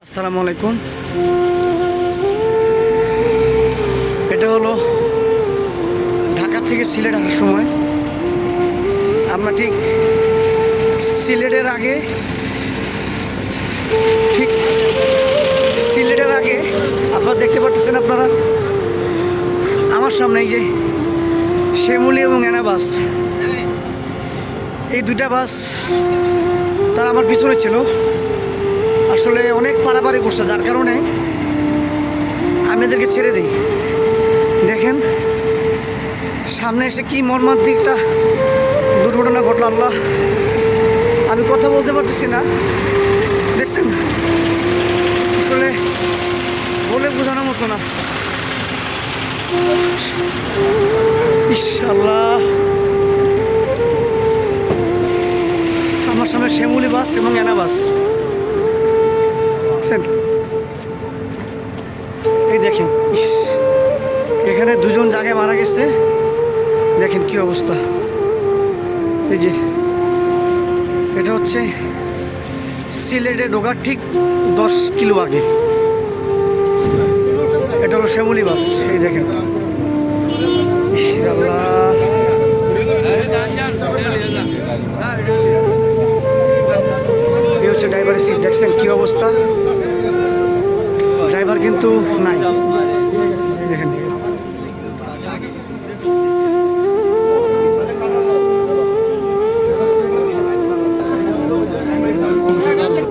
আসসালামু আলাইকুম। এটা হলো ঢাকা থেকে সিলেট আসার সময়। আমরা ঠিক সিলেটের আগে ঠিক সিলেটের আগে আপনারা দেখতে পাচ্ছেন, আপনারা আমার সামনে এই যে শ্যামলী এবং এনা বাস, এই দুইটা বাস তারা আমার পিছনে ছিল। আসলে অনেক পারাপারি করছে, যার কারণে আমি এদেরকে ছেড়ে দিই। দেখেন সামনে এসে কি মর্মান্তিক একটা দুর্ঘটনা ঘটলো। আল্লাহ, আমি কথা বলতে পারতেছি না। দেখছেন, আসলে বলে বোঝানোর মতো না। ইনশাআল্লাহ আমার সামনে শ্যামলী বাস এবং এনা বাস। এই দেখেন, এখানে দুজন জায়গায় মারা গেছে। দেখেন কি অবস্থা। এই যে এটা হচ্ছে সিলেটে ঢোকার ঠিক 10 কিলো আগে। এটা হলো শ্যামলী বাস। এই দেখেন, আল্লাহ, এই হচ্ছে ড্রাইভারের সিট। দেখছেন কি অবস্থা, ড্রাইভার কিন্তু নাই।